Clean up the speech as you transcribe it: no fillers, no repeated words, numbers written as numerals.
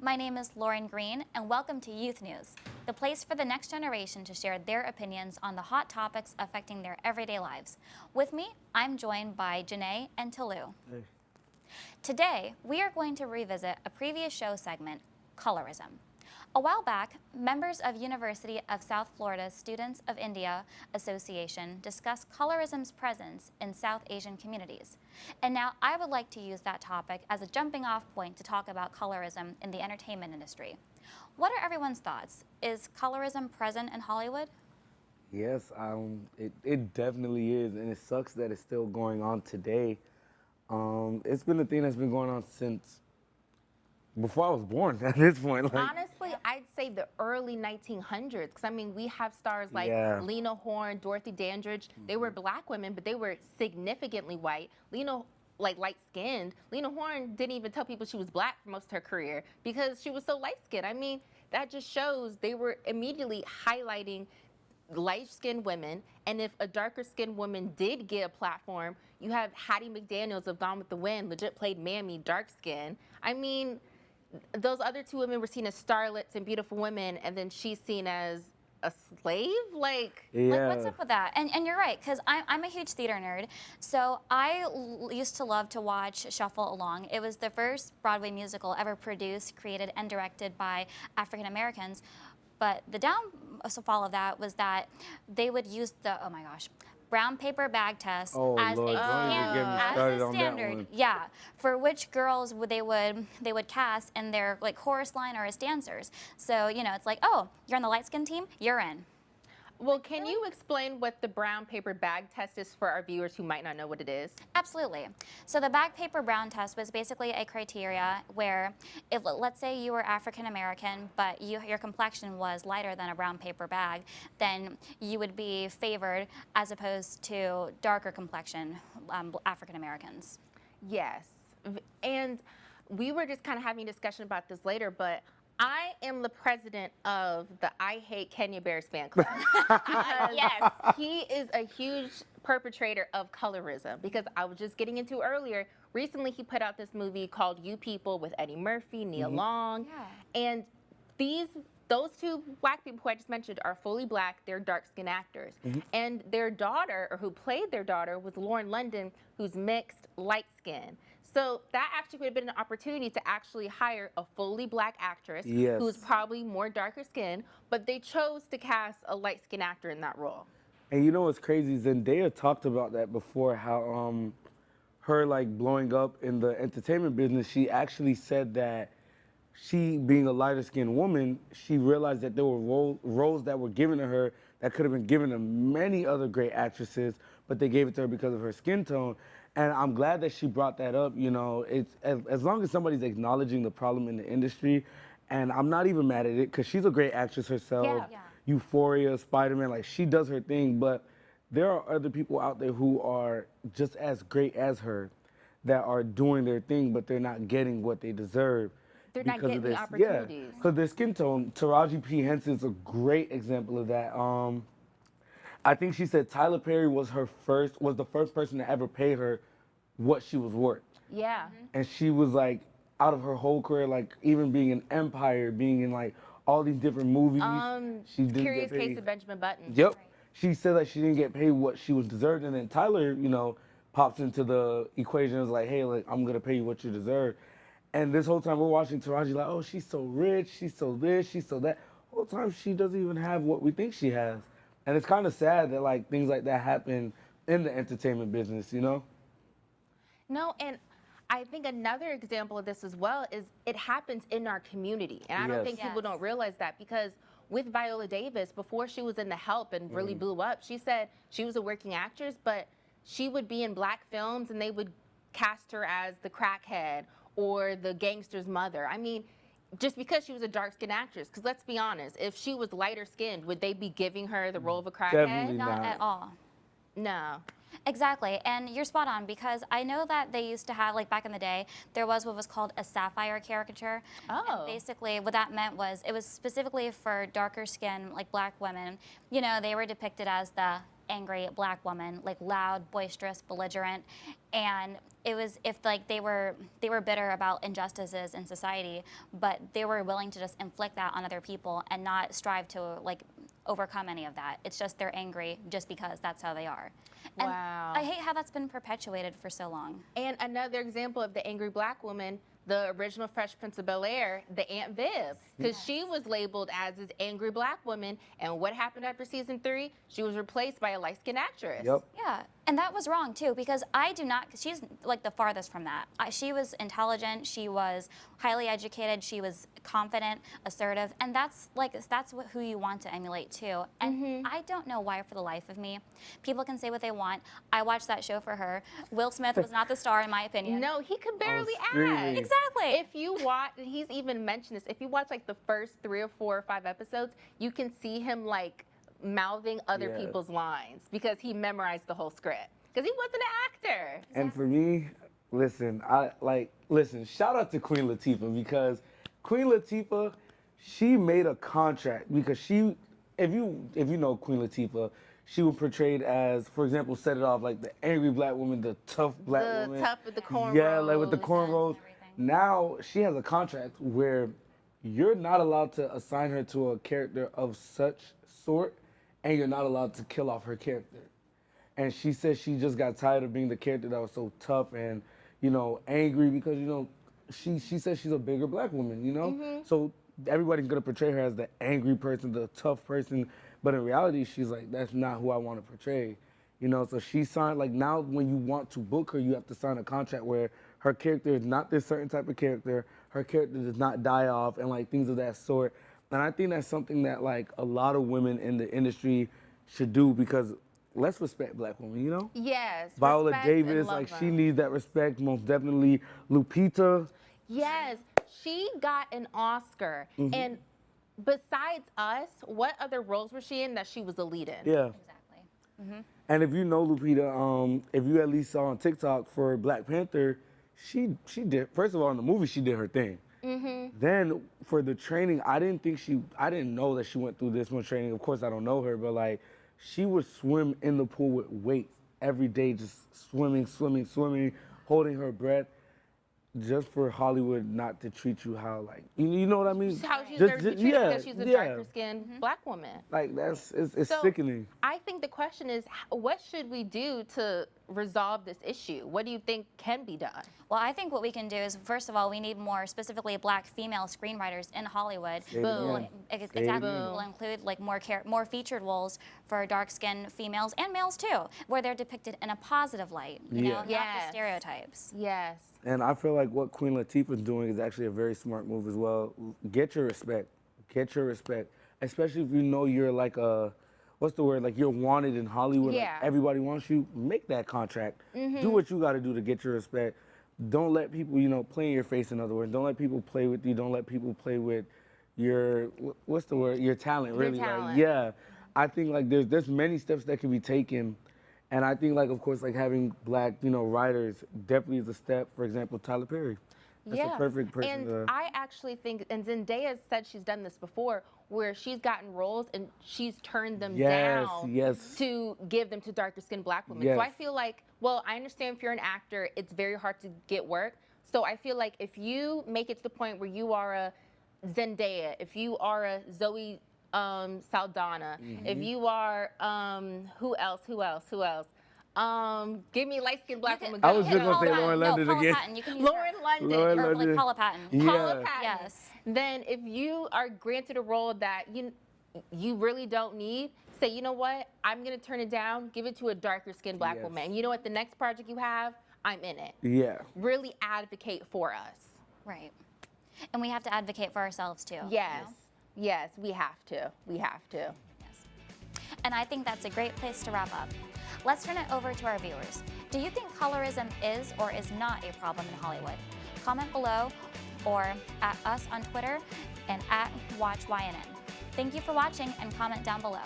my name is Lauren Green, and welcome to Youth News, the place for the next generation to share their opinions on the hot topics affecting their everyday lives. With me, I'm joined by Janae and Talu. Hey. Today, we are going to revisit a previous show segment, Colorism. A while back, members of University of South Florida Students of India Association discussed colorism's presence in South Asian communities. And now I would like to use that topic as a jumping off point to talk about colorism in the entertainment industry. What are everyone's thoughts? Is colorism present in Hollywood? Yes, it definitely is, and it sucks that it's still going on today. It's been a thing that's been going on since before I was born at this point. Honestly, I'd say the early 1900s, because I mean, we have stars like Lena Horne, Dorothy Dandridge. They were black women, but they were significantly white. Lena, like light-skinned. Lena Horne didn't even tell people she was black for most of her career because she was so light-skinned. I mean, that just shows they were immediately highlighting light-skinned women, and if a darker-skinned woman did get a platform, you have Hattie McDaniels of Gone with the Wind, legit played Mammy, dark-skinned. I mean, those other two women were seen as starlets and beautiful women, and then she's seen as a slave? Like what's up with that? And you're right, because I'm a huge theater nerd. So I used to love to watch Shuffle Along. It was the first Broadway musical ever produced, created, and directed by African Americans. But the downfall of that was that they would use the, oh my gosh, brown paper bag test as a standard, for which girls they would cast in their like chorus line or as dancers. So you know, it's like, oh, you're on the light skin team, you're in. Well, can you explain what the brown paper bag test is for our viewers who might not know what it is? Absolutely. So the bag paper brown test was basically a criteria where, if let's say you were African American, but your complexion was lighter than a brown paper bag, then you would be favored as opposed to darker complexion African Americans. Yes, and we were just kind of having a discussion about this later, but I am the president of the I Hate Kenya Bears fan club. Yes, he is a huge perpetrator of colorism, because I was just getting into earlier. Recently, he put out this movie called You People with Eddie Murphy, Nia Long, and those two black people who I just mentioned are fully black. They're dark-skinned actors, and their daughter, or who played their daughter, was Lauren London, who's mixed, light-skinned. So that actually would have been an opportunity to actually hire a fully black actress who's probably more darker skinned, but they chose to cast a light-skinned actor in that role. And you know what's crazy? Zendaya talked about that before, how her like blowing up in the entertainment business, she actually said that she, being a lighter-skinned woman, she realized that there were roles that were given to her that could have been given to many other great actresses, but they gave it to her because of her skin tone. And I'm glad that she brought that up. You know, it's as long as somebody's acknowledging the problem in the industry, and I'm not even mad at it, because she's a great actress herself. Euphoria, Spider-Man, like she does her thing, but there are other people out there who are just as great as her that are doing their thing, but they're not getting what they deserve. They're not getting the opportunities. Yeah, because their skin tone. Taraji P. Henson's a great example of that. I think she said Tyler Perry was the first person to ever pay her what she was worth. Yeah. And she was like, out of her whole career, like even being in Empire, being in like all these different movies. She didn't Curious get paid. Case of Benjamin Button. Yep. Right. She said that she didn't get paid what she was deserved, and then Tyler, you know, pops into the equation and was like, hey, like, I'm gonna pay you what you deserve. And this whole time we're watching Taraji like, oh, she's so rich, she's so this, she's so that. The whole time she doesn't even have what we think she has. And it's kind of sad that like things like that happen in the entertainment business, you know? No, and I think another example of this as well is it happens in our community. And I don't think people don't realize that, because with Viola Davis, before she was in The Help and really blew up, she said she was a working actress, but she would be in black films and they would cast her as the crackhead or the gangster's mother. I mean, just because she was a dark-skinned actress, because let's be honest, if she was lighter-skinned, would they be giving her the role of a crackhead? Definitely not at all. No. Exactly, and you're spot on, because I know that they used to have, like back in the day, there was what was called a sapphire caricature. Oh. And basically what that meant was, it was specifically for darker skin, like black women. You know, they were depicted as the angry black woman, like loud, boisterous, belligerent, and it was if like they were bitter about injustices in society, but they were willing to just inflict that on other people and not strive to like overcome any of that. It's just they're angry just because that's how they are. And Wow. I hate how that's been perpetuated for so long. And another example of the angry black woman, the original Fresh Prince of Bel-Air, the Aunt Viv, because she was labeled as this angry black woman. And what happened after season 3? She was replaced by a light-skinned actress. Yep. Yeah, and that was wrong too, because I do not, she's like the farthest from that. She was intelligent, she was highly educated, she was confident, assertive, and that's who you want to emulate too. And I don't know why, for the life of me, people can say what they want. I watched that show for her. Will Smith was not the star, in my opinion. No, he could barely screaming. act. Exactly. If you watch, and he's even mentioned this, if you watch like the first 3 or 4 or 5 episodes, you can see him like mouthing other Yeah. people's lines because he memorized the whole script. Because he wasn't an actor. And for me, listen, shout out to Queen Latifah, because Queen Latifah, she made a contract because she, if you know Queen Latifah, she was portrayed as, for example, set it off like the angry black woman, the tough black The woman. tough with the cornrows. Yeah, like with the cornrows. and everything. Now she has a contract where you're not allowed to assign her to a character of such sort, and you're not allowed to kill off her character. And she said she just got tired of being the character that was so tough and, angry because, she said she's a bigger black woman, So everybody's gonna portray her as the angry person, the tough person, but in reality, she's like, that's not who I want to portray. So she signed, like now when you want to book her, you have to sign a contract where her character is not this certain type of character, her character does not die off, and like things of that sort. And I think that's something that like a lot of women in the industry should do, because let's respect black women, Yes. Viola respect and Davis, love like she them. needs that respect, most definitely. Lupita. Yes, she got an Oscar. Mm-hmm. And besides us, what other roles was she in that she was a lead in? Yeah. Exactly. And if you know Lupita, if you at least saw on TikTok for Black Panther, she did, first of all, in the movie, she did her thing. Then for the training, I didn't know that she went through this much training. Of course, I don't know her, but like, she would swim in the pool with weights every day, just swimming, holding her breath, just for Hollywood not to treat you how, like, you know what I mean? How she Just- deserves to be just- treated yeah, because she's a yeah. darker skinned black woman. Like, it's So, sickening. I think the question is, what should we do to resolve this issue? What do you think can be done? Well, I think what we can do is, first of all, we need more specifically black female screenwriters in Hollywood. Say it Boom. again. Exactly. Will include like more featured roles for dark-skinned females and males too, where they're depicted in a positive light, Yeah. not Yes. the stereotypes. Yes. And I feel like what Queen Latifah's doing is actually a very smart move as well. Get your respect. Get your respect. Especially if you know you're like what's the word? Like you're wanted in Hollywood. Yeah. Like everybody wants you. Make that contract. Do what you got to do to get your respect. Don't let people, play in your face, in other words. Don't let people play with you. Don't let people play with your, what's the word? Your talent, really. talent. Like, yeah. I think like there's many steps that can be taken. And I think, like, of course, like having black, writers definitely is a step. For example, Tyler Perry. That's a perfect person And to. I actually think, and Zendaya said she's done this before, where she's gotten roles and she's turned them Yes, down yes. to give them to darker skinned black women. Yes. So I feel like, well, I understand if you're an actor, it's very hard to get work. So I feel like if you make it to the point where you are a Zendaya, if you are a Zoe Saldana, if you are who else? Give me light skinned black woman. I was just gonna Paula say Patton. Lauren No, London Paula again. Patton. You can use Lauren her. London. Lauren Or London. like Paula Patton. Yeah. Paula Patton. Yes. Then if you are granted a role that you really don't need, say, you know what, I'm gonna turn it down, give it to a darker skinned black Yes. woman. And you know what, the next project you have, I'm in it. Yeah. Really advocate for us. Right. And we have to advocate for ourselves too. Yes. Yes, we have to. We have to. Yes. And I think that's a great place to wrap up. Let's turn it over to our viewers. Do you think colorism is or is not a problem in Hollywood? Comment below or at us on Twitter and at WatchYNN. Thank you for watching and comment down below.